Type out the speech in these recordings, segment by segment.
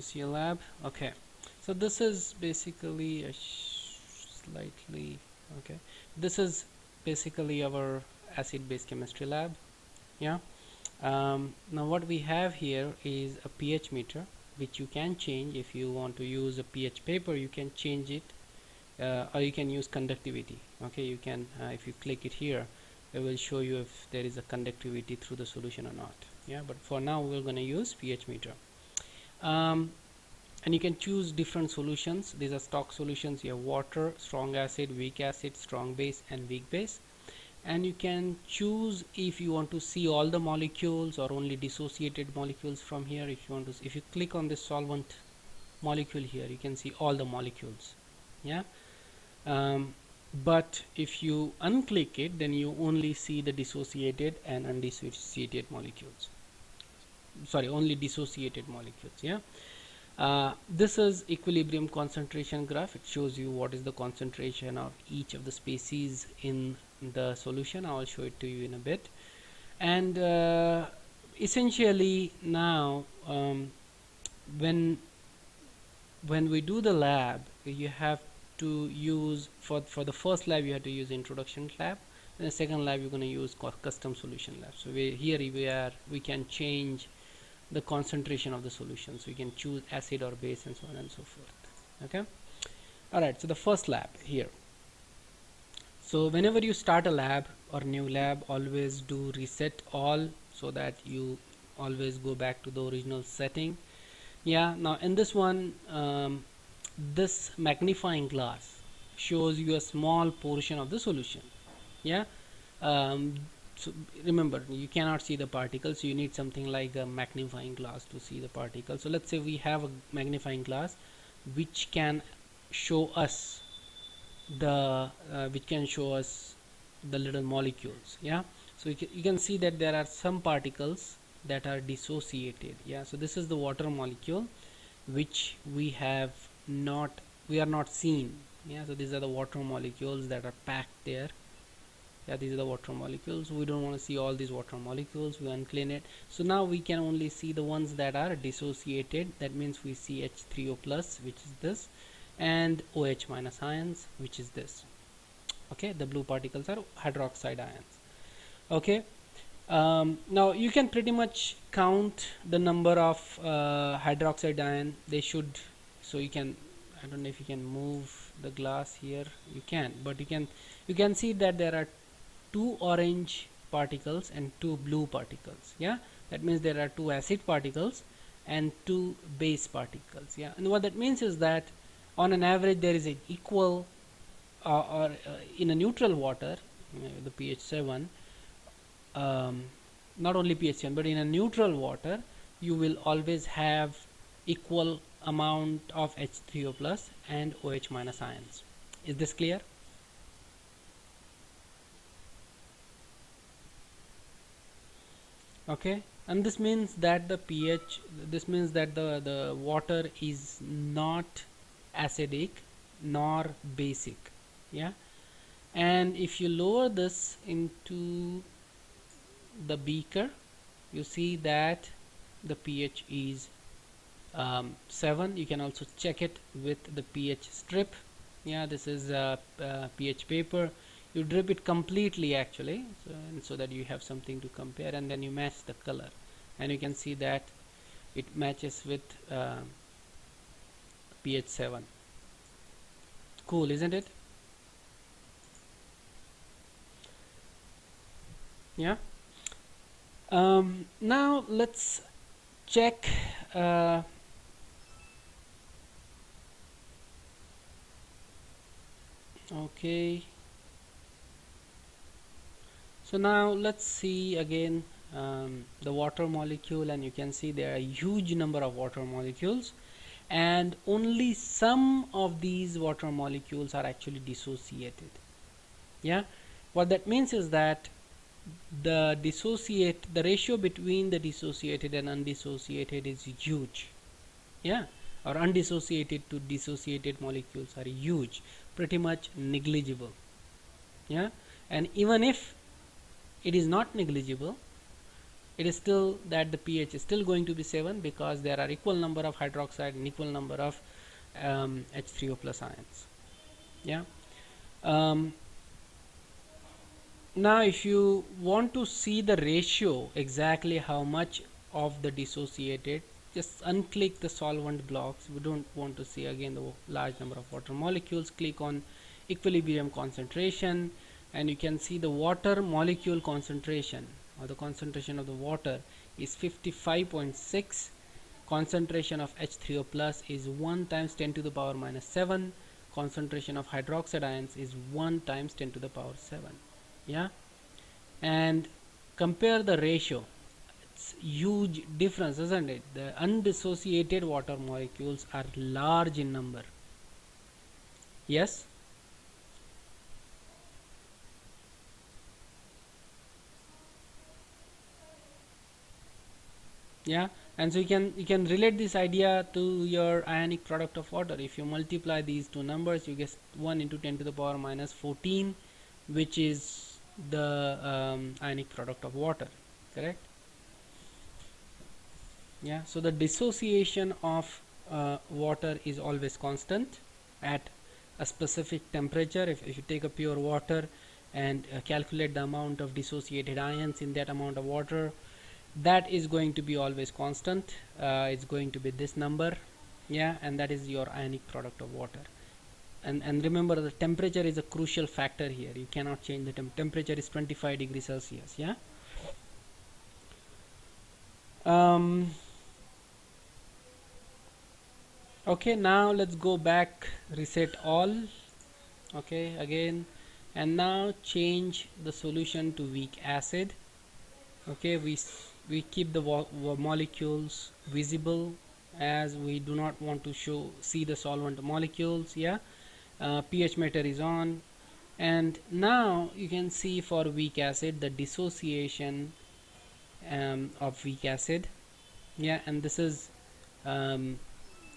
see a lab. Okay, so this is basically a slightly okay. This is basically our acid-base chemistry lab. Yeah. Now what we have here is a pH meter, which you can change. If you want to use a pH paper, you can change it, or you can use conductivity. Okay, you can if you click it here, it will show you if there is a conductivity through the solution or not. Yeah, but for now we're going to use pH meter. And you can choose different solutions. These are stock solutions. You have water, strong acid, weak acid, strong base, and weak base. And you can choose if you want to see all the molecules or only dissociated molecules from here. If you want to, if you click on this solvent molecule here, you can see all the molecules. Yeah. But if you unclick it, then you only see the dissociated and undissociated molecules. Sorry, only dissociated molecules. Yeah. This is equilibrium concentration graph. It shows you what is the concentration of each of the species in the solution. I will show it to you in a bit. And essentially now when we do the lab, you have to use for the first lab you have to use introduction lab, and the second lab you're going to use custom solution lab. So we can change the concentration of the solution, so you can choose acid or base and so on and so forth. Okay, all right, so the first lab here. So whenever you start a lab or new lab, always do reset all, so that you always go back to the original setting. Yeah, now in this one, this magnifying glass shows you a small portion of the solution. Yeah, so remember, you cannot see the particles, so you need something like a magnifying glass to see the particles. So let's say we have a magnifying glass which can show us the little molecules. Yeah, so you can see that there are some particles that are dissociated. Yeah, so this is the water molecule which we are not seeing. Yeah, so these are the water molecules that are packed there. Yeah, these are the water molecules. We don't want to see all these water molecules. We unclean it. So now we can only see the ones that are dissociated. That means we see H3O plus, which is this, and OH minus ions, which is this. Okay, the blue particles are hydroxide ions. Okay, now you can pretty much count the number of hydroxide ion they should. So you can, I don't know if you can move the glass here. You can, but you can see that there are 2 orange particles and 2 blue particles. Yeah, that means there are 2 acid particles and 2 base particles. Yeah, and what that means is that on an average there is an equal in a neutral water, the pH 7, not only pH 7, but in a neutral water you will always have equal amount of H3O plus and OH minus ions. Is this clear? Okay, and this means that the pH, this means that the water is not acidic nor basic. Yeah, and if you lower this into the beaker, you see that the pH is 7. You can also check it with the pH strip. Yeah, this is a pH paper. You drip it completely actually, so that you have something to compare, and then you match the color, and you can see that it matches with pH 7. Cool, isn't it? Yeah. Now let's check okay, so now let's see again the water molecule, and you can see there are a huge number of water molecules, and only some of these water molecules are actually dissociated. Yeah, what that means is that the ratio between the dissociated and undissociated is huge. Yeah, or undissociated to dissociated molecules are huge, pretty much negligible. Yeah, and even if it is not negligible, it is still that the pH is still going to be 7 because there are equal number of hydroxide and equal number of H3O plus ions. Yeah. Now if you want to see the ratio exactly how much of the dissociated, just unclick the solvent blocks. We don't want to see again the large number of water molecules. Click on equilibrium concentration and you can see the water molecule concentration, or the concentration of the water is 55.6. Concentration of H3O plus is 1 times 10 to the power minus 7. Concentration of hydroxide ions is 1 times 10 to the power 7. Yeah, and compare the ratio. It's huge difference, isn't it? The undissociated water molecules are large in number. Yes. Yeah, and so you can relate this idea to your ionic product of water. If you multiply these two numbers, you get 1 into 10 to the power minus 14, which is the ionic product of water, correct? Yeah, so the dissociation of water is always constant at a specific temperature. If you take a pure water and calculate the amount of dissociated ions in that amount of water, that is going to be always constant. It's going to be this number. Yeah, and that is your ionic product of water. And remember, the temperature is a crucial factor here. You cannot change the temperature is 25 degrees Celsius. Yeah. Okay, now let's go back, reset all. Okay, again, and now change the solution to weak acid. Okay, we keep the molecules visible as we do not want to see the solvent molecules. Yeah, pH meter is on, and now you can see for weak acid the dissociation of weak acid. Yeah, and this is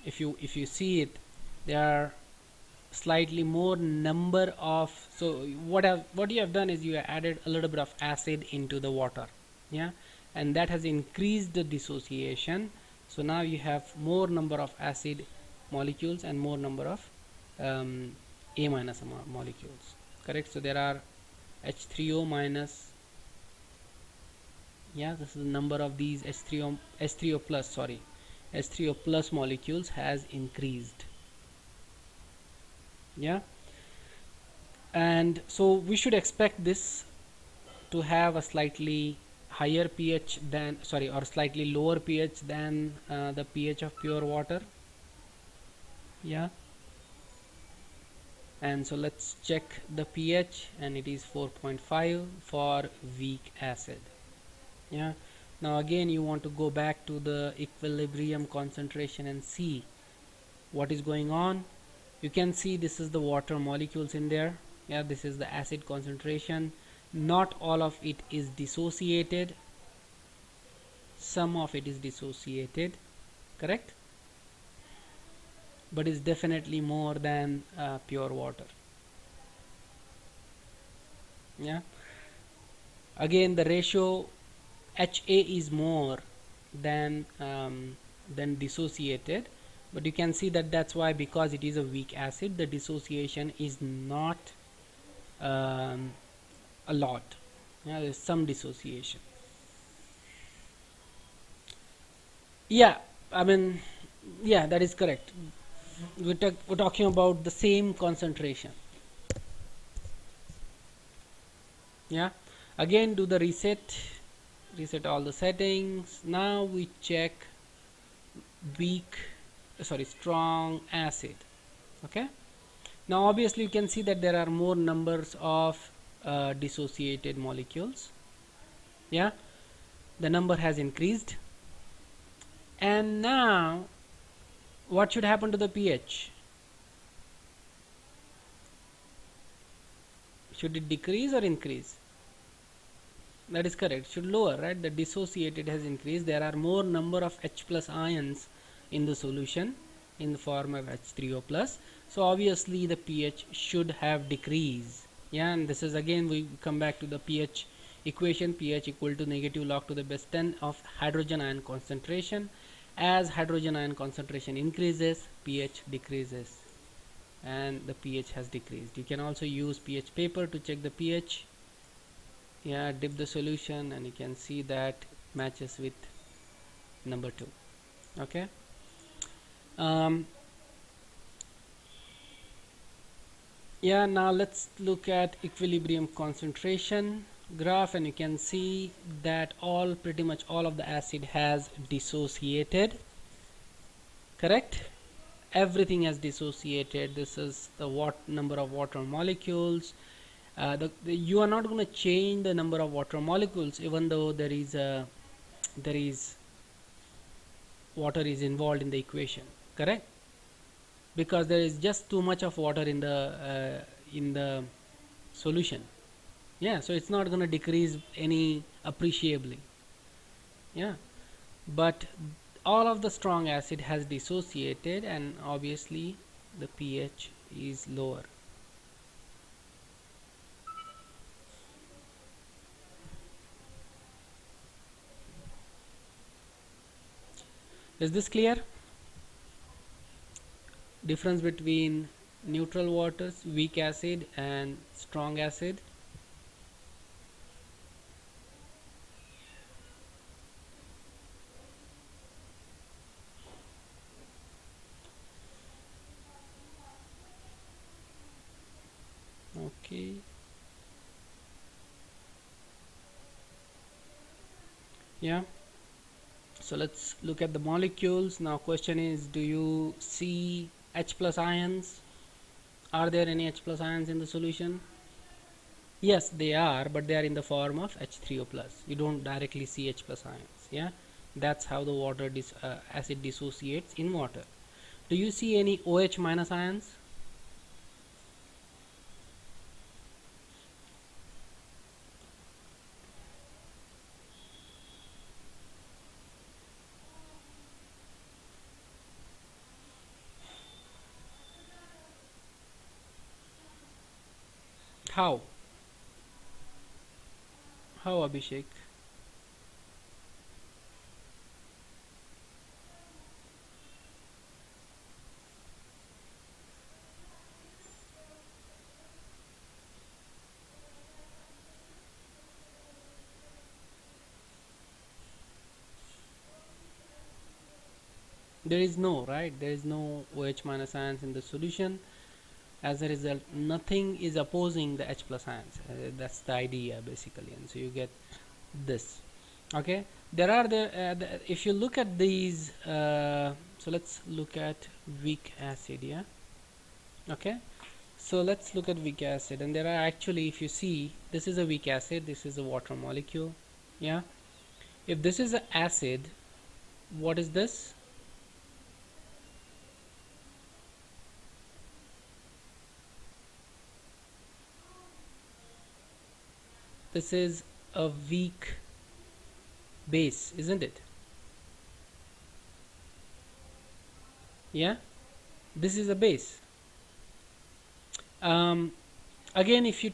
if you see it, there are slightly more number of, so what you have done is you added a little bit of acid into the water. Yeah, and that has increased the dissociation. So now you have more number of acid molecules and more number of A minus molecules, correct? So there are H3O minus, yeah, this is the number of these H3O plus, sorry, H3O plus molecules has increased. Yeah, and so we should expect this to have a slightly higher pH than, sorry, or slightly lower pH than the pH of pure water. Yeah, and so let's check the pH, and it is 4.5 for weak acid. Yeah, now again you want to go back to the equilibrium concentration and see what is going on. You can see this is the water molecules in there. Yeah, this is the acid concentration. Not all of it is dissociated, some of it is dissociated, correct, but is definitely more than pure water. Yeah, again the ratio HA is more than dissociated, but you can see that that's why, because it is a weak acid, the dissociation is not a lot. Yeah, there's some dissociation. Yeah, I mean, yeah, that is correct. We're talking about the same concentration. Yeah, again do the reset all the settings. Now we check strong acid. Okay, now obviously you can see that there are more numbers of dissociated molecules. Yeah, the number has increased, and now what should happen to the pH? Should it decrease or increase? That is correct, should lower, right? The dissociated has increased. There are more number of H plus ions in the solution in the form of H3O plus, so obviously the pH should have decreased. Yeah, and this is again, we come back to the pH equation, pH equal to negative log to the base 10 of hydrogen ion concentration. As hydrogen ion concentration increases, pH decreases, and the pH has decreased. You can also use pH paper to check the pH. Yeah, dip the solution and you can see that matches with number 2. Okay. Yeah, now let's look at equilibrium concentration graph, and you can see that pretty much all of the acid has dissociated. Correct? Everything has dissociated. This is the number of water molecules. You are not going to change the number of water molecules even though there is water is involved in the equation. Correct? Because there is just too much of water in the solution. Yeah, so it's not going to decrease any appreciably. Yeah, but all of the strong acid has dissociated, and obviously the pH is lower. Is this clear? Difference between neutral waters, weak acid and strong acid. Okay. Yeah. So let's look at the molecules. Now question is, do you see H plus ions? Are there any H plus ions in the solution? Yes, they are, but they are in the form of H3O plus. You don't directly see H plus ions. Yeah, that's how the acid dissociates in water. Do you see any OH minus ions? How? How, Abhishek? There is no, right? There is no OH minus ions in the solution. As a result, nothing is opposing the H plus ions. That's the idea basically, and so you get this. Okay, there are if you look at these, so let's look at weak acid. Yeah, okay, so let's look at weak acid, and there are actually, if you see, this is a weak acid, this is a water molecule. Yeah, if this is an acid, what is this? This is a weak base, isn't it? Yeah, this is a base. Again, if you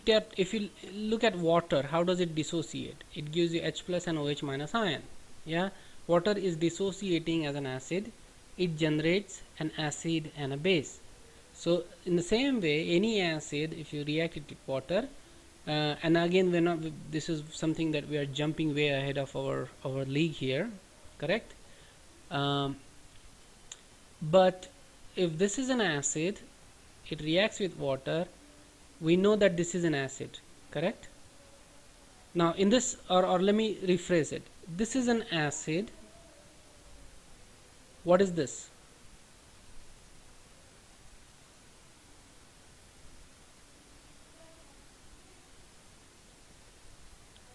look at water, how does it dissociate? It gives you H plus and OH minus ion. Yeah, water is dissociating as an acid. It generates an acid and a base. So in the same way, any acid, if you react it with water, and again, this is something that we are jumping way ahead of our league here, correct? But if this is an acid, it reacts with water, we know that this is an acid, correct? Now in this, or let me rephrase it, this is an acid. What is this?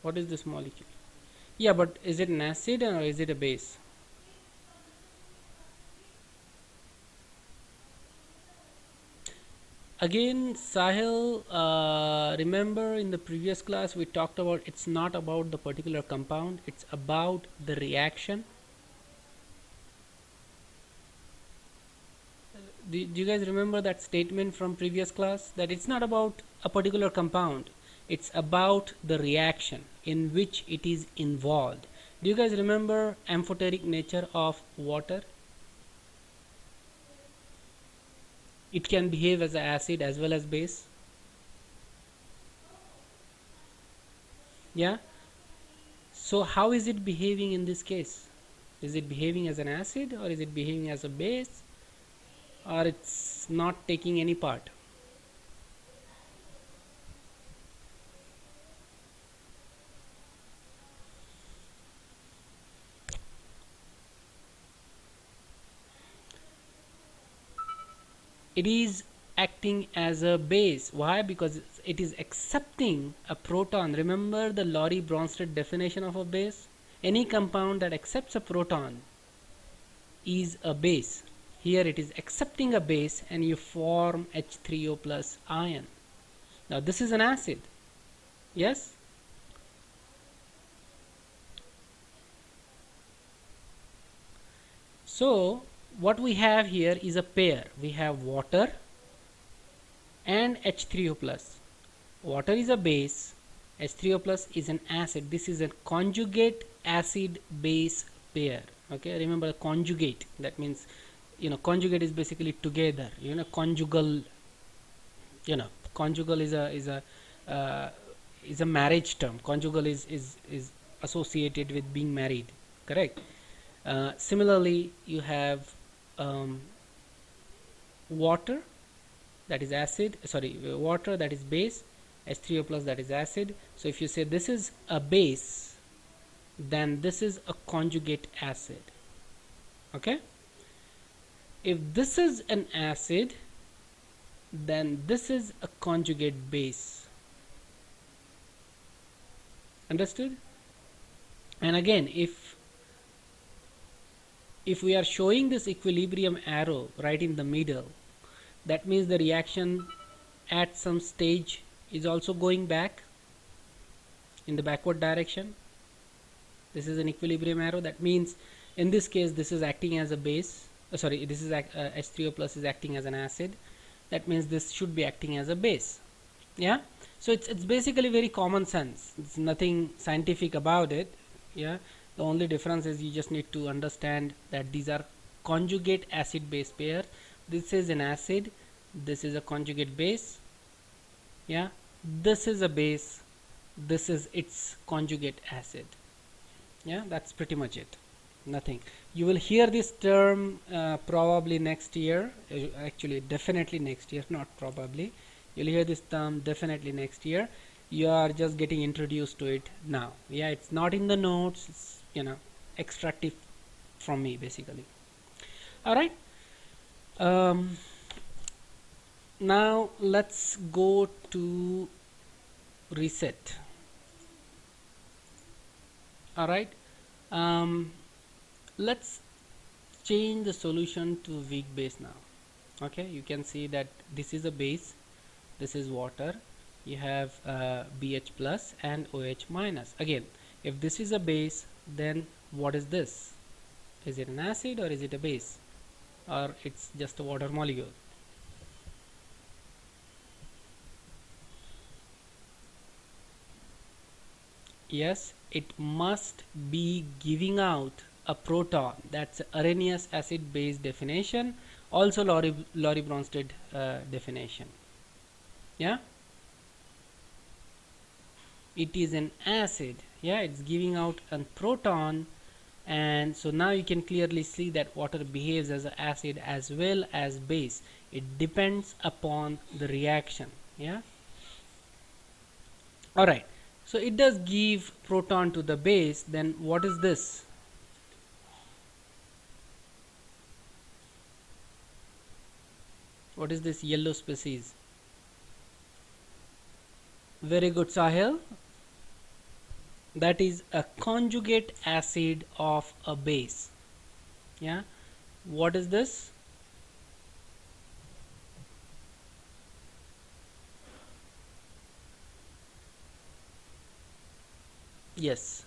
What is this molecule? Yeah, but is it an acid or is it a base? Again, Sahil, remember in the previous class we talked about it's not about the particular compound, it's about the reaction. Do you guys remember that statement from previous class, that it's not about a particular compound, it's about the reaction. in which it is involved. Do you guys remember amphoteric nature of water? It can behave as an acid as well as base. Yeah. So how is it behaving in this case? Is it behaving as an acid, or is it behaving as a base, or it's not taking any part? It is acting as a base. Why? Because it is accepting a proton. Remember the Laurie-Bronsted definition of a base? Any compound that accepts a proton is a base. Here it is accepting a base and you form H3O plus ion. Now this is an acid. Yes? So what we have here is a pair. We have water and H3O plus. Water is a base, H3O plus is an acid. This is a conjugate acid base pair. Okay, remember conjugate, that means, conjugate is basically together. Conjugal, conjugal is a marriage term. Conjugal is associated with being married, correct? Similarly, you have water, that is acid, water, that is base, H3O plus, that is acid. So if you say this is a base, then this is a conjugate acid. Okay, if this is an acid, then this is a conjugate base. Understood? And again, if we are showing this equilibrium arrow right in the middle, that means the reaction at some stage is also going back in the backward direction. This is an equilibrium arrow. That means in this case this is acting as a base. This is H3O plus is acting as an acid. That means this should be acting as a base. Yeah. So it's basically very common sense. It's nothing scientific about it. Yeah. The only difference is you just need to understand that these are conjugate acid base pair. This is an acid, this is a conjugate base. Yeah, this is a base, this is its conjugate acid. Yeah, that's pretty much it. Nothing. You will hear this term probably next year. Actually, definitely next year, not probably. You'll hear this term definitely next year. You are just getting introduced to it now. Yeah, it's not in the notes. It's extractive from me basically. All right. Now let's go to reset. All right. Let's change the solution to weak base now. Okay, you can see that this is a base, this is water, you have BH plus and OH minus. Again, if this is a base, then what is this? Is it an acid or is it a base, or it's just a water molecule? Yes, it must be giving out a proton. That's Arrhenius acid base definition, also Laurie-Bronsted definition. Yeah, it is an acid. Yeah, it's giving out a proton, and so now you can clearly see that water behaves as an acid as well as base. It depends upon the reaction. Yeah, all right. So it does give proton to the base. Then what is this? What is this yellow species? Very good, Sahil. That is a conjugate acid of a base. Yeah. What is this? Yes.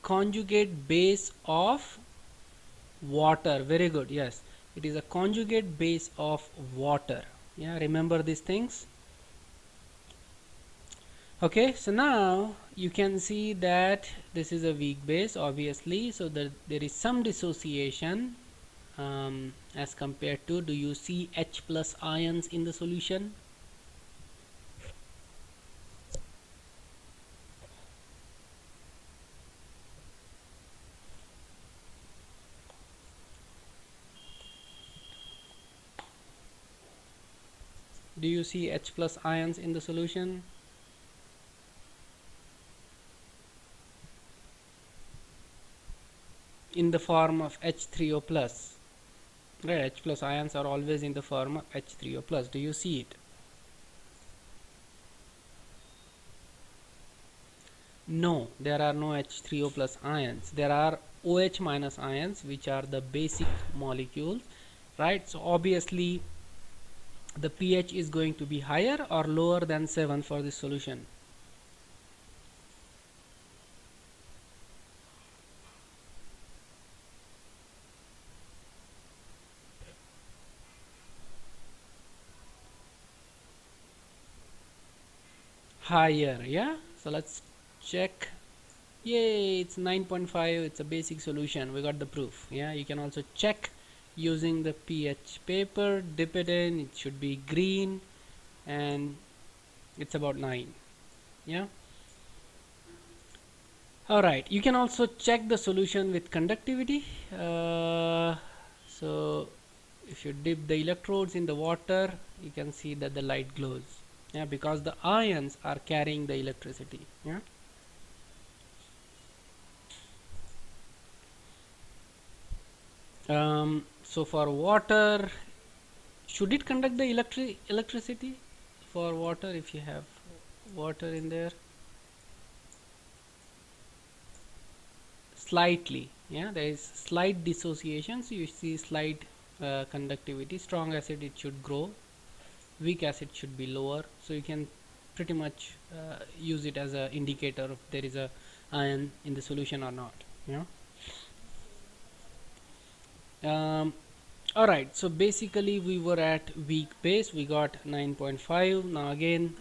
Conjugate base of water. Very good. Yes. It is a conjugate base of water. Yeah. Remember these things. Okay, so now you can see that this is a weak base, obviously, so that there is some dissociation as compared to, do you see H plus ions in the solution? Do you see H plus ions in the solution? In the form of H3O plus. Right, H plus ions are always in the form of H3O plus. Do you see it? No, there are no H3O plus ions. There are OH minus ions, which are the basic molecules, right? So obviously the pH is going to be higher or lower than 7 for this solution. Higher, yeah. So let's check. Yay, it's 9.5. It's a basic solution. We got the proof. Yeah, you can also check using the pH paper. Dip it in. It should be green, and it's about 9. Yeah. All right. You can also check the solution with conductivity. So if you dip the electrodes in the water, you can see that the light glows. Yeah, because the ions are carrying the electricity. Yeah. So for water, should it conduct the electricity? For water, if you have water in there, slightly, yeah, there is slight dissociation, so you see slight conductivity. Strong acid, it should grow, weak acid should be lower, so you can pretty much use it as an indicator if there is a ion in the solution or not. Yeah. Alright, so basically we were at weak base, we got 9.5. Now again,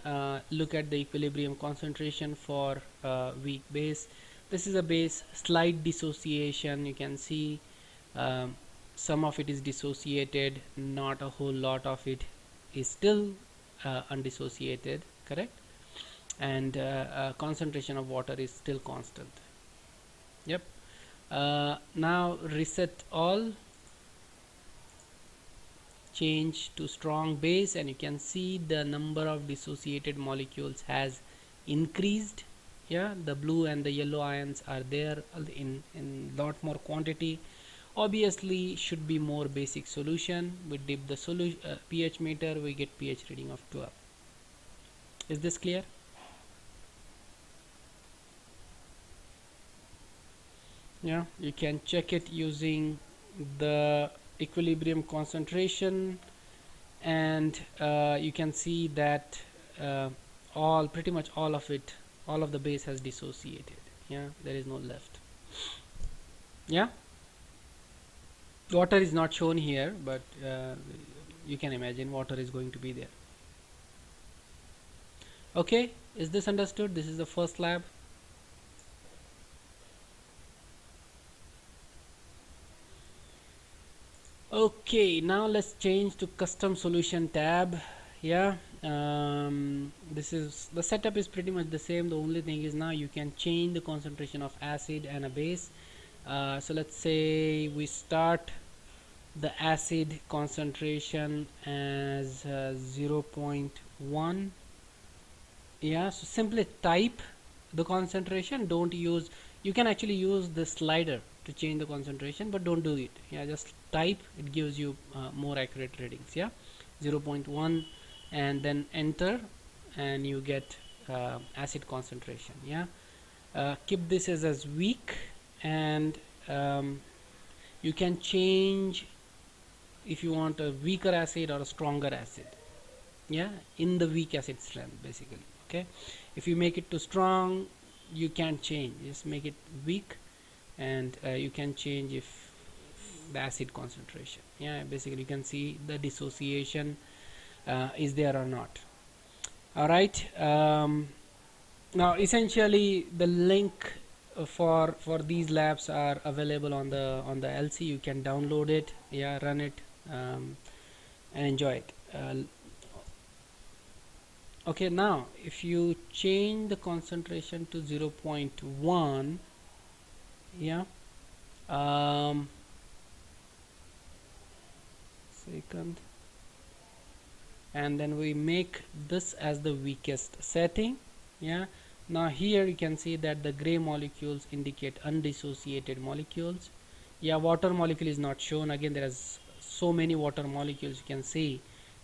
look at the equilibrium concentration for weak base. This is a base, slight dissociation. You can see some of it is dissociated, not a whole lot of it is still undissociated, correct? And concentration of water is still constant. Yep. Now reset all, change to strong base, and you can see the number of dissociated molecules has increased. Yeah, the blue and the yellow ions are there in lot more quantity. Obviously should be more basic solution. We dip the pH meter, we get pH reading of 12. Is this clear? Yeah, you can check it using the equilibrium concentration, and you can see that pretty much all of the base has dissociated. Yeah, there is no left. Yeah, water is not shown here, but you can imagine water is going to be there. Okay, is this understood? This is the first lab. Okay, now let's change to custom solution tab. Yeah, this is the setup is pretty much the same. The only thing is now you can change the concentration of acid and a base. So let's say we start the acid concentration as 0.1. Yeah, so simply type the concentration. Don't use, you can actually use the slider to change the concentration, but don't do it. Yeah, just type, it gives you more accurate readings. Yeah, 0.1, and then enter, and you get acid concentration. Yeah, keep this as weak, and you can change if you want a weaker acid or a stronger acid. Yeah, in the weak acid strength basically. Okay, if you make it too strong, you can't change, just make it weak, and you can change if the acid concentration. Yeah, basically you can see the dissociation is there or not. All right, Now essentially the link for these labs are available on the LC. You can download it, yeah, run it, and enjoy it. Okay, now if you change the concentration to 0.1, yeah, um, second, and then we make this as the weakest setting, yeah. Now here you can see that the gray molecules indicate undissociated molecules. Yeah, water molecule is not shown. Again, there is so many water molecules, you can see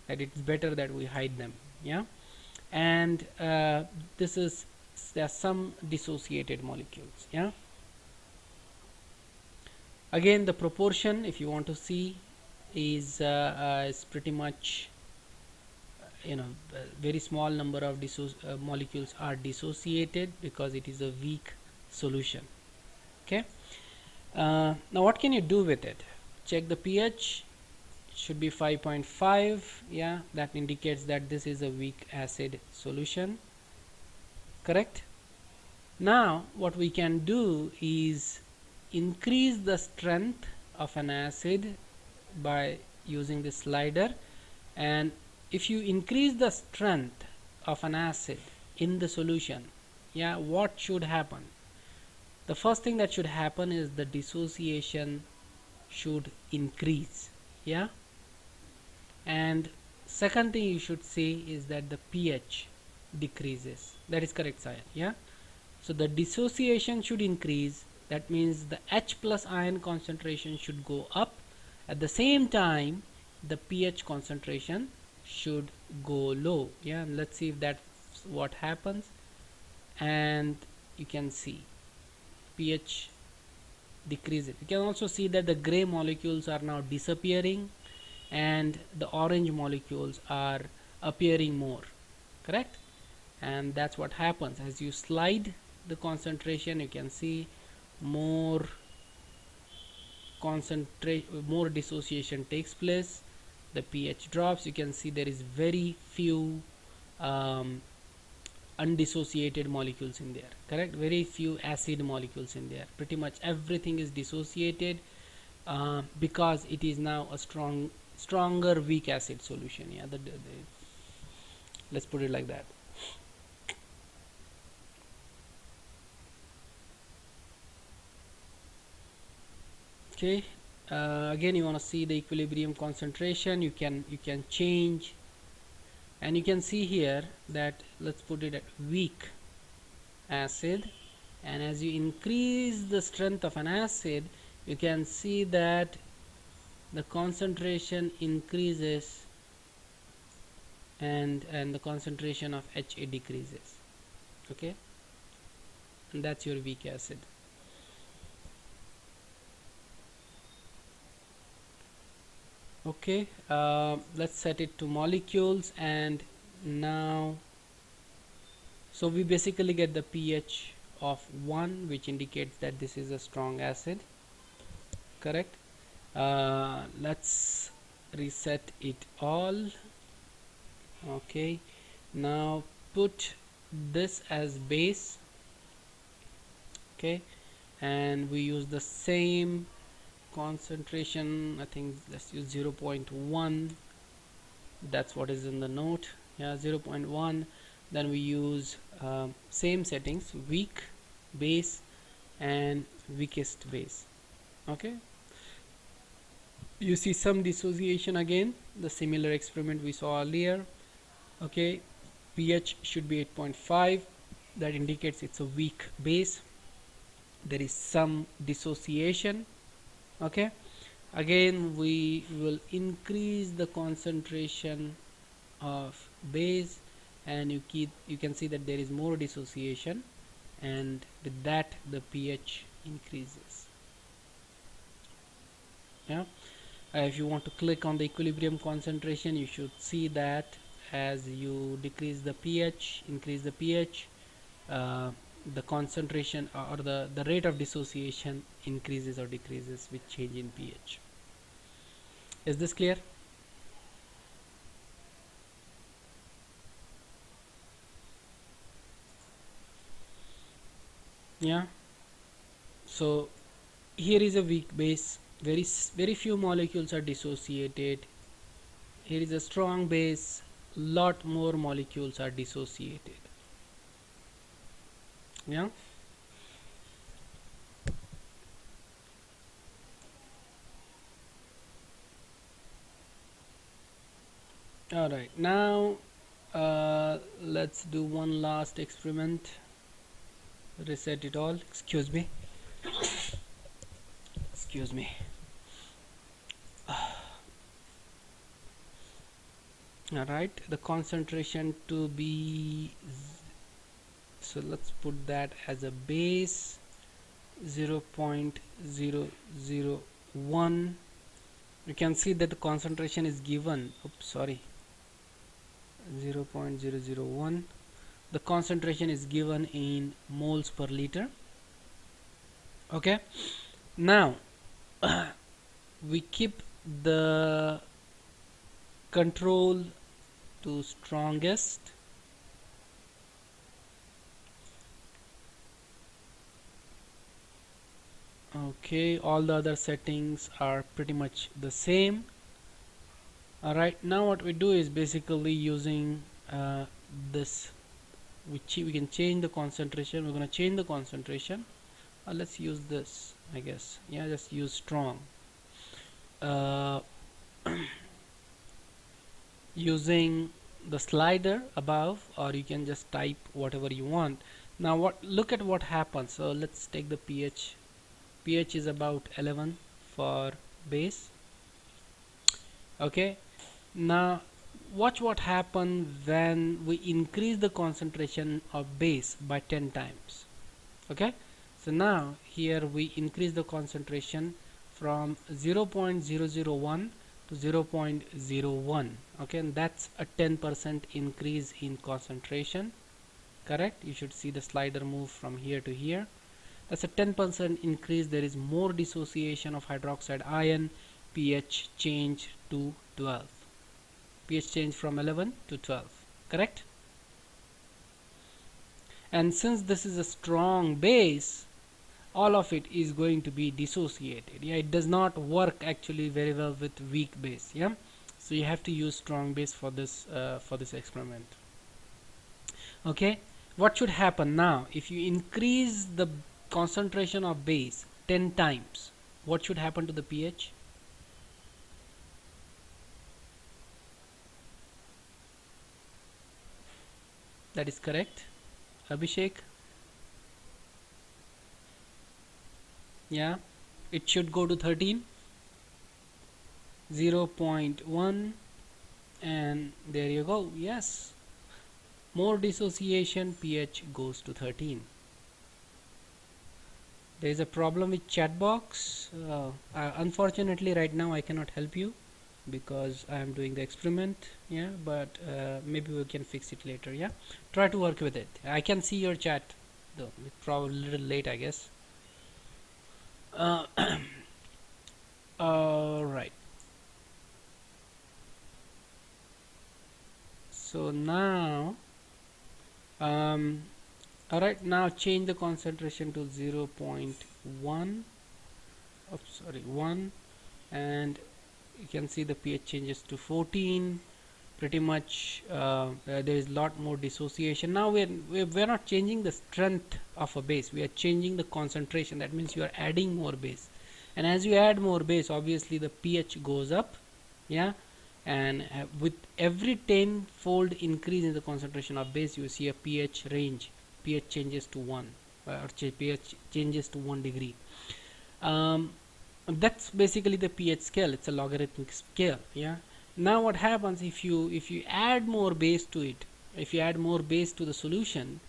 that it's better that we hide them, yeah. And this is, there are some dissociated molecules, yeah. Again, the proportion, if you want to see, is pretty much, you know, very small number of molecules are dissociated because it is a weak solution. Okay, now what can you do with it? Check the pH. It should be 5.5. yeah, that indicates that this is a weak acid solution, correct? Now what we can do is increase the strength of an acid by using this slider. And if you increase the strength of an acid in the solution, yeah, what should happen? The first thing that should happen is the dissociation should increase, yeah. And second thing you should see is that the pH decreases. That is correct, sir, yeah. So the dissociation should increase. That means the H plus ion concentration should go up. At the same time, the pH concentration should go low. Yeah, and let's see if that's what happens. And you can see pH decreases. You can also see that the gray molecules are now disappearing and the orange molecules are appearing more, correct? And that's what happens as you slide the concentration. You can see more more dissociation takes place, the pH drops. You can see there is very few undissociated molecules in there, correct? Very few acid molecules in there. Pretty much everything is dissociated because it is now a stronger weak acid solution, yeah. Let's put it like that. Okay, again you want to see the equilibrium concentration. You can change, and you can see here that, let's put it at weak acid, and as you increase the strength of an acid, you can see that the concentration increases and the concentration of HA decreases. Okay, and that's your weak acid. Okay, let's set it to molecules, and now so we basically get the pH of 1, which indicates that this is a strong acid, correct? Let's reset it all. Okay, now put this as base. Okay, and we use the same concentration. I think let's use 0.1. that's what is in the note, yeah, 0.1. then we use same settings, weak, base, and weakest base. Okay, you see some dissociation again, the similar experiment we saw earlier. Okay, pH should be 8.5. that indicates it's a weak base. There is some dissociation. Okay, again we will increase the concentration of base, and you can see that there is more dissociation, and with that the pH increases. Yeah, if you want to click on the equilibrium concentration, you should see that as you decrease the pH, increase the pH, the concentration or the rate of dissociation increases or decreases with change in pH. Is this clear? Yeah, so here is a weak base, very few molecules are dissociated. Here is a strong base, lot more molecules are dissociated. Yeah, all right, now let's do one last experiment. Reset it all. Excuse me. All right, the concentration to be, so let's put that as a base 0.001. You can see that the concentration is given, oops, sorry, 0.001. The concentration is given in moles per liter. Okay, now we keep the control to strongest. Okay, all the other settings are pretty much the same. Alright, now what we do is basically using this, we can change the concentration. We're going to change the concentration. Let's use this, I guess. Yeah, just use strong. Using the slider above, or you can just type whatever you want. Now look at what happens. So let's take the pH. pH is about 11 for base. Okay, now watch what happens when we increase the concentration of base by 10 times. Okay, so now here we increase the concentration from 0.001 to 0.01. okay, and that's a 10% increase in concentration. Correct, you should see the slider move from here to here. That's a 10% increase. There is more dissociation of hydroxide ion. pH change to 12. pH change from 11 to 12. Correct? And since this is a strong base, all of it is going to be dissociated. Yeah, it does not work actually very well with weak base. Yeah, so you have to use strong base for this experiment. Okay, what should happen now if you increase the concentration of base 10 times? What should happen to the pH? That is correct, Abhishek. Yeah, it should go to 13, 0.1, and there you go. Yes, more dissociation, pH goes to 13. There is a problem with chat box. Unfortunately right now I cannot help you because I am doing the experiment. Yeah, but maybe we can fix it later. Yeah, try to work with it. I can see your chat though. It's probably a little late, I guess. All right, so now alright, now change the concentration to 0.1. Oops, sorry, 1, and you can see the pH changes to 14. Pretty much there is a lot more dissociation. Now we're not changing the strength of a base, we are changing the concentration. That means you are adding more base, and as you add more base, obviously the pH goes up. Yeah, and with every 10-fold increase in the concentration of base, you see a pH range. pH changes to 1, or pH changes to 1 degree. That's basically the pH scale. It's a logarithmic scale. Yeah, now what happens if you add more base to it, if you add more base to the solution,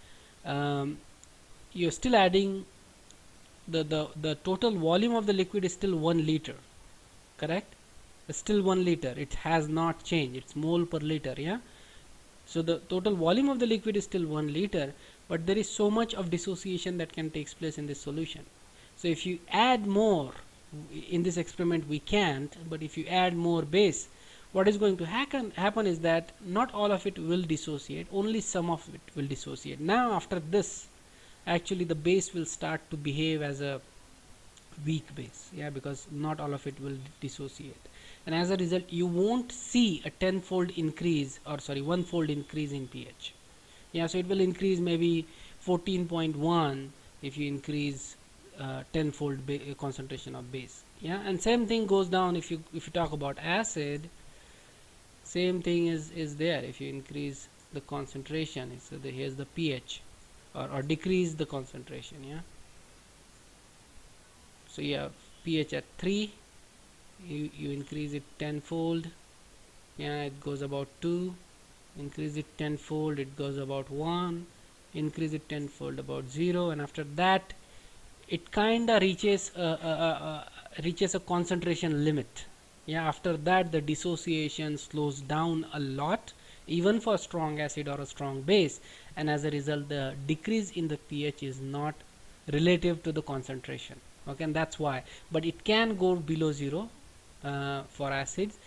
you're still adding the total volume of the liquid is still 1 liter. Correct, it's still 1 liter. It has not changed, it's mole per liter. Yeah, so the total volume of the liquid is still 1 liter, but there is so much of dissociation that can take place in this solution. So if you add more, in this experiment we can't, but if you add more base, what is going to happen is that not all of it will dissociate, only some of it will dissociate. Now after this, actually the base will start to behave as a weak base, yeah, because not all of it will dissociate, and as a result you won't see a tenfold increase, or sorry, one-fold increase in pH. Yeah, so it will increase maybe 14.1 if you increase tenfold concentration of base. Yeah, and same thing goes down if you talk about acid. Same thing is there if you increase the concentration. So here's the pH, or decrease the concentration. Yeah, so you have pH at 3, you increase it tenfold. Yeah, it goes about 2. Increase it tenfold, it goes about 1. Increase it tenfold, about 0. And after that it kinda reaches a concentration limit. Yeah, after that the dissociation slows down a lot, even for strong acid or a strong base, and as a result the decrease in the pH is not relative to the concentration. Okay, and that's why. But it can go below 0 for acids,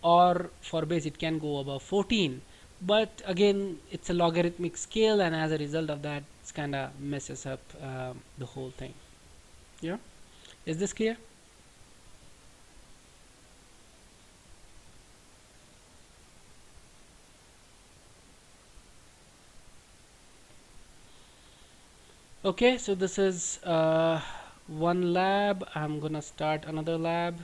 or for base it can go above 14, but again it's a logarithmic scale, and as a result of that it's kind of messes up the whole thing. Yeah, is this clear? Okay, so this is one lab. I'm gonna start another lab.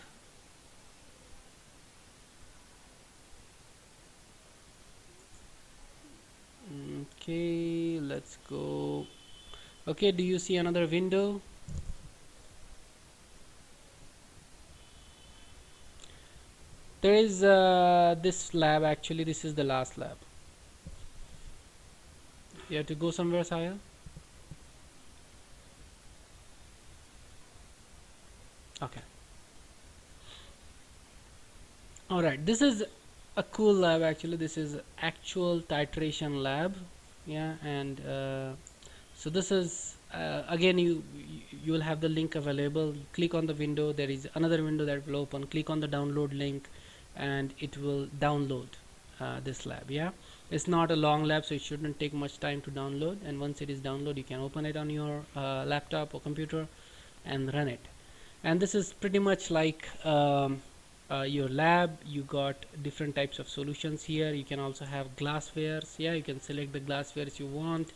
Okay, let's go. Okay, do you see another window? There is this lab, actually this is the last lab. You have to go somewhere, Sahil? Okay. Alright, this is a cool lab actually. This is actual titration lab. Yeah, and so this is again you will have the link available. You click on the window, there is another window that will open. Click on the download link and it will download this lab. Yeah, it's not a long lab, so it shouldn't take much time to download, and once it is downloaded you can open it on your laptop or computer and run it. And this is pretty much like your lab. You got different types of solutions here. You can also have glasswares. Yeah, you can select the glasswares you want.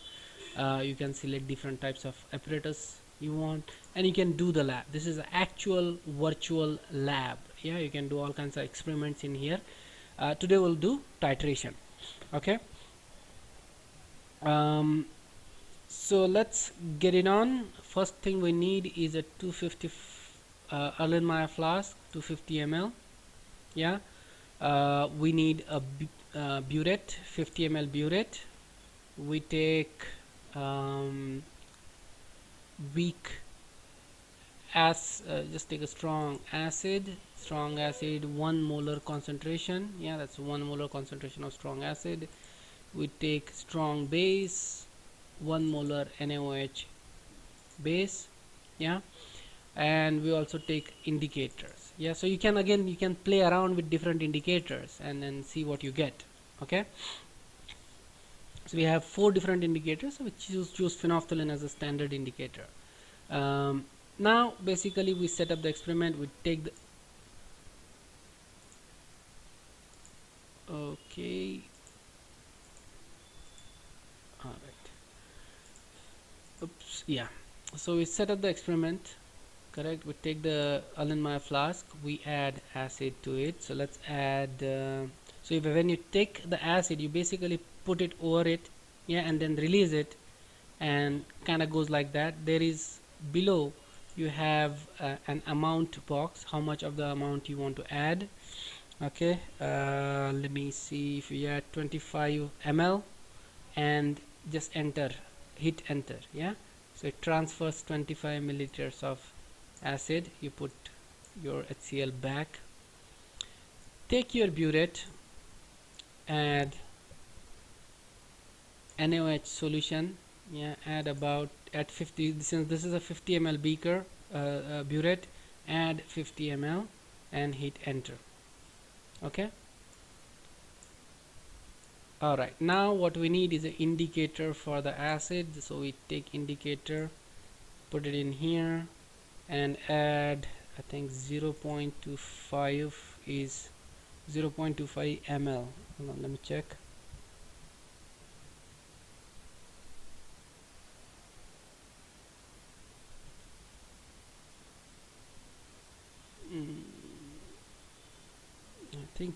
You can select different types of apparatus you want, and you can do the lab. This is an actual virtual lab. Yeah, you can do all kinds of experiments in here. Today we'll do titration. Okay, so let's get it on. First thing we need is a 250 Erlenmeyer flask, 250 ml. Yeah, we need a burette, 50 ml burette. We take weak just take a strong acid, 1 molar concentration. Yeah, that's 1 molar concentration of strong acid. We take strong base, 1 molar NaOH base. Yeah, and we also take indicators. Yeah, so you can play around with different indicators and then see what you get. Okay, so we have 4 different indicators, so we choose phenolphthalein as a standard indicator. Now basically we set up the experiment. We take the okay, all right, oops, yeah, so we set up the experiment. Correct, we take the Erlenmeyer flask, we add acid to it. So let's add so when you take the acid, you basically put it over it, yeah, and then release it, and kind of goes like that. There is below you have an amount box, how much of the amount you want to add. Okay, let me see. If you add 25 ml and just enter, hit enter. Yeah, so it transfers 25 milliliters of acid. You put your HCl back, take your burette, add NaOH solution. Yeah, add about at 50, since this is a 50 ml beaker, burette, add 50 ml and hit enter. Okay, Alright, now what we need is an indicator for the acid. So we take indicator, put it in here, and add, I think 0.25 is 0.25 ml. Hold on, let me check. I think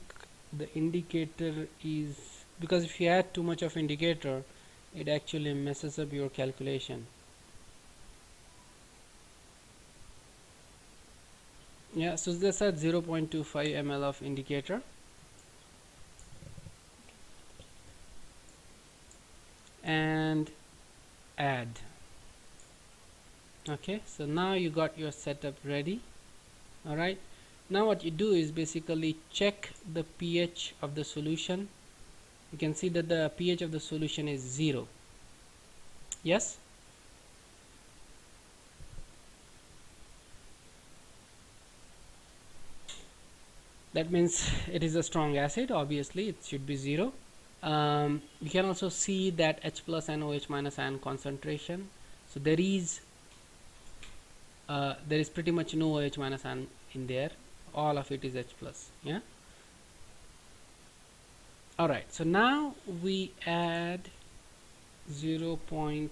the indicator is, because if you add too much of indicator, it actually messes up your calculation. Yeah, so this at 0.25 ml of indicator, and add. Okay, so now you got your setup ready. Alright, now what you do is basically check the pH of the solution. You can see that the pH of the solution is 0. Yes, that means it is a strong acid. Obviously it should be 0. You can also see that H plus and OH minus ion concentration. So there is pretty much no OH minus ion in there. All of it is H plus. Yeah. Alright, so now we add 0.5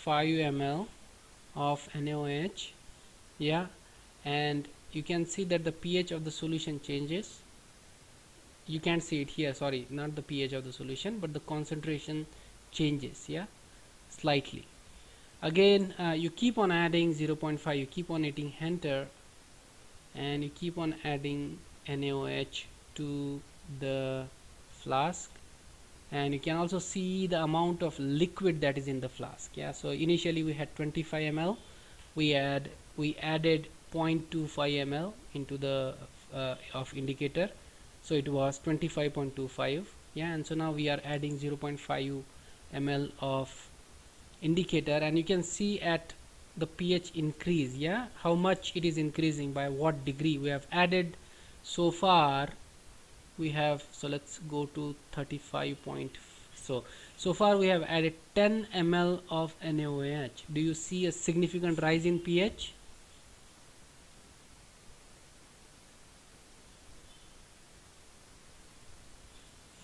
ml of NaOH. Yeah, and you can see that the pH of the solution changes. You can't see it here, sorry, not the pH of the solution, but the concentration changes. Yeah, slightly. Again, you keep on adding 0.5, you keep on hitting enter, and you keep on adding NaOH to the flask, and you can also see the amount of liquid that is in the flask. Yeah, so initially we had 25 ml, we added 0.25 ml into the of indicator, so it was 25.25. yeah, and so now we are adding 0.5 ml of indicator, and you can see at the pH increase. Yeah, how much it is increasing, by what degree we have added so far. We have, so let's go to 35 point. So far we have added 10 ml of NaOH. Do you see a significant rise in pH?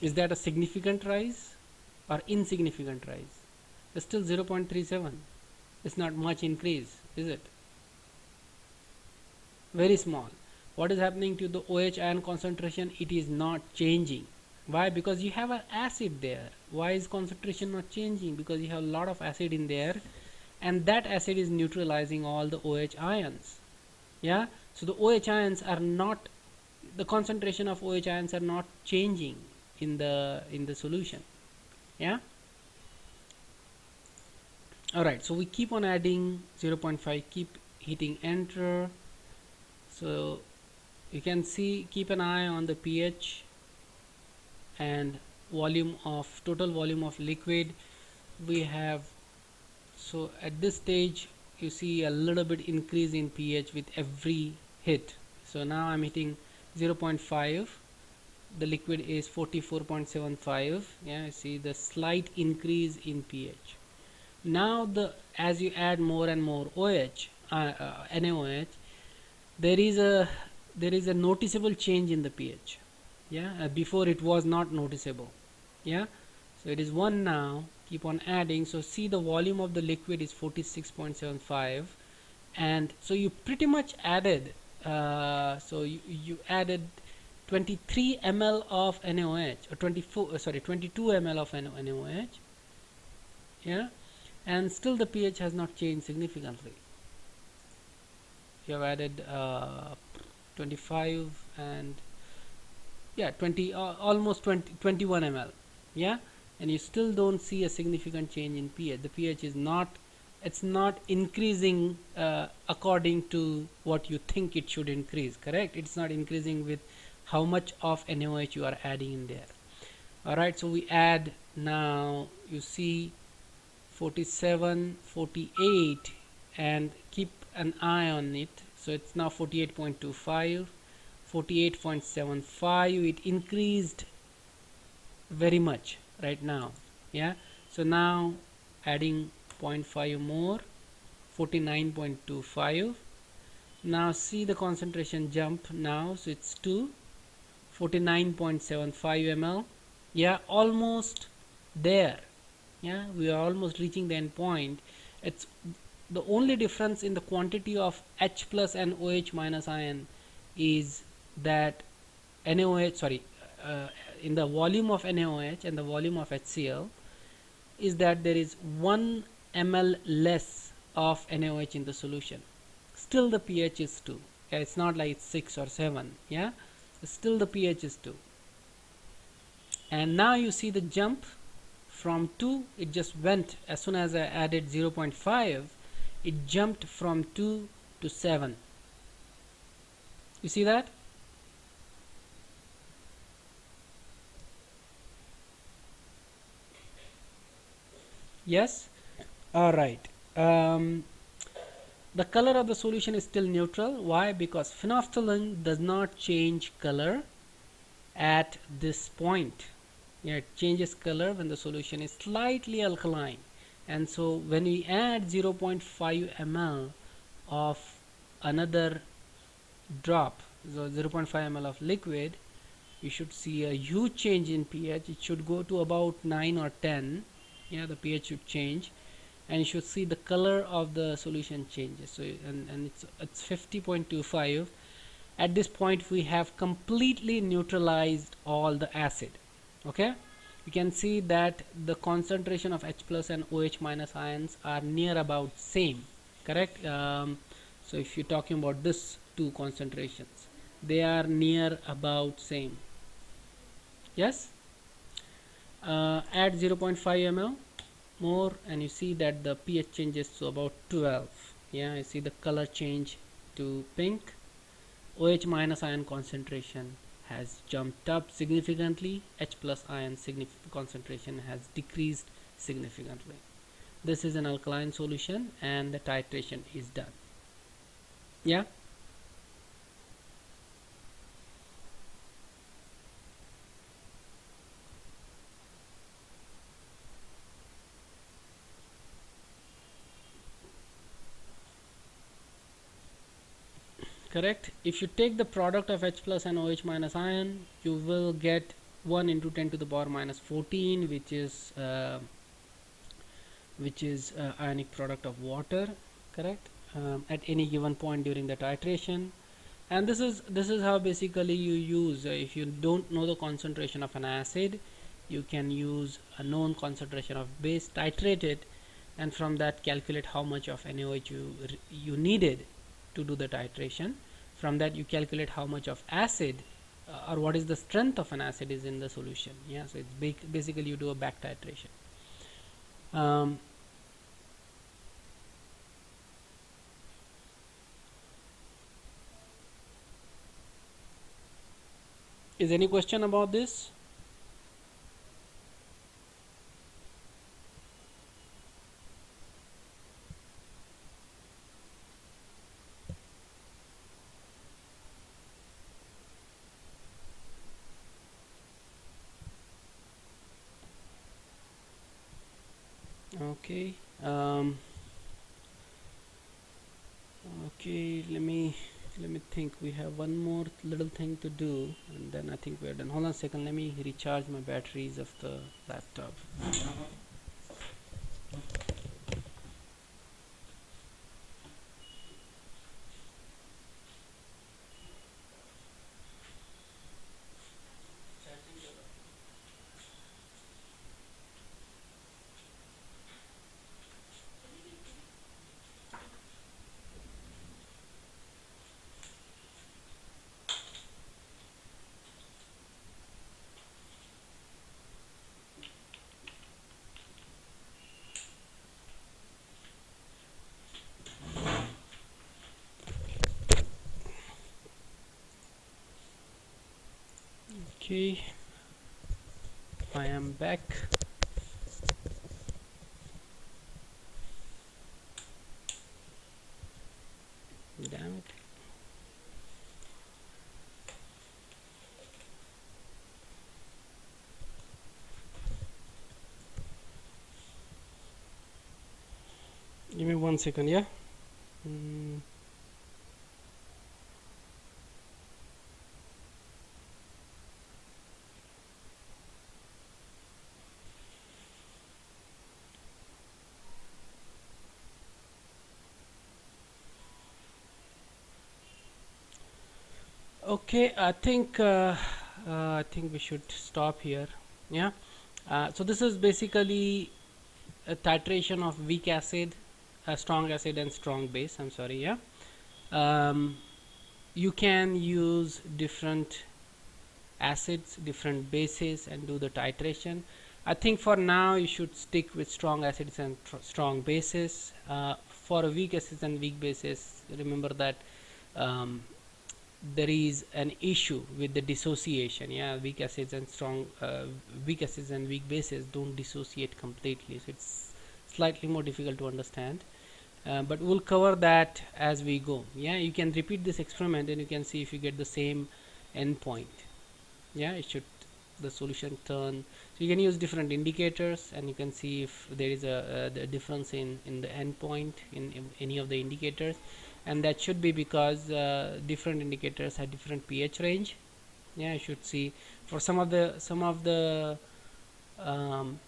Is that a significant rise or insignificant rise? It's still 0.37. It's not much increase, is it? Very small. What is happening to the OH ion concentration? It is not changing. Why? Because you have an acid there. Why is concentration not changing? Because you have a lot of acid in there, and that acid is neutralizing all the OH ions. Yeah, so the OH ions are not, the concentration of OH ions are not changing in the solution. Yeah. Alright, so we keep on adding 0.5, keep hitting enter. So you can see, keep an eye on the pH and volume of, total volume of liquid we have. So at this stage you see a little bit increase in pH with every hit. So now I'm hitting 0.5, the liquid is 44.75. yeah, you see the slight increase in pH. Now as you add more and more OH, NaOH, there is a noticeable change in the pH. Yeah, before it was not noticeable. Yeah, so it is 1 now. Keep on adding. So see, the volume of the liquid is 46.75, and so you pretty much added, so you added 23 ml of NaOH, or 22 ml of NaOH. Yeah, and still the pH has not changed significantly. You have added 25 and yeah, 20, almost 21 ml. Yeah, and you still don't see a significant change in pH. The pH is not, it's not increasing according to what you think it should increase. Correct, it's not increasing with how much of NaOH you are adding in there. Alright, so we add, now you see 47, 48, and keep an eye on it. So it's now 48.25, 48.75. it increased very much right now. Yeah, so now adding 0.5 more, 49.25. now see the concentration jump now, so it's to 49.75 ml. Yeah, almost there. Yeah, we are almost reaching the end point. It's the only difference in the quantity of H plus and OH minus ion is that NaOH, sorry, uh, in the volume of NaOH and the volume of HCl, is that there is 1 ml less of NaOH in the solution. Still the pH is 2. Yeah, it's not like it's 6 or 7. Yeah, still the pH is 2. And now you see the jump from 2, it just went as soon as I added 0.5, it jumped from 2 to 7. You see that? Yes. All right. The color of the solution is still neutral. Why? Because phenolphthalein does not change color at this point. Yeah, it changes color when the solution is slightly alkaline. And so when we add 0.5 ml of another drop, so 0.5 ml of liquid, you should see a huge change in pH. It should go to about 9 or 10. Yeah, the pH should change, and you should see the color of the solution changes. So and it's 50.25. At this point we have completely neutralized all the acid. Okay, you can see that the concentration of H plus and OH minus ions are near about same, correct? So if you're talking about this two concentrations, they are near about same. Yes. Add 0.5 ml more and you see that the pH changes to about 12. Yeah, you see the color change to pink. OH minus ion concentration has jumped up significantly. H plus ion concentration has decreased significantly. This is an alkaline solution and the titration is done. Yeah. Correct. If you take the product of H plus and OH minus ion, you will get 1 into 10 to the power minus 14, which is ionic product of water. Correct. At any given point during the titration. And this is how basically you use, if you don't know the concentration of an acid, you can use a known concentration of base, titrate it, and from that calculate how much of NaOH you needed to do the titration. From that you calculate how much of acid or what is the strength of an acid is in the solution. Yeah, so it's basically you do a back titration. Is any question about this? Okay. Okay, let me think. We have one more little thing to do and then I think we're done. Hold on a second, let me recharge my batteries of the laptop. Okay, I am back. Damn it. me 1 second. Yeah. Mm. Okay, I think we should stop here. Yeah. So this is basically a titration of weak acid, strong acid, and strong base. I'm sorry. Yeah. Um, you can use different acids, different bases, and do the titration. I think for now you should stick with strong acids and strong bases. For weak acids and weak bases, remember that um, there is an issue with the dissociation. Yeah, weak acids and weak bases don't dissociate completely, so it's slightly more difficult to understand. But we'll cover that as we go. Yeah, you can repeat this experiment and you can see if you get the same endpoint. Yeah, it should, the solution turn. So you can use different indicators and you can see if there is the difference in the endpoint in any of the indicators, and that should be because different indicators have different pH range. Yeah, you should see for some of the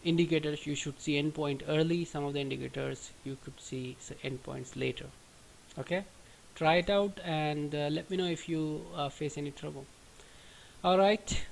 indicators you should see endpoint early, some of the indicators you could see endpoints later. Okay, try it out and let me know if you face any trouble. All right.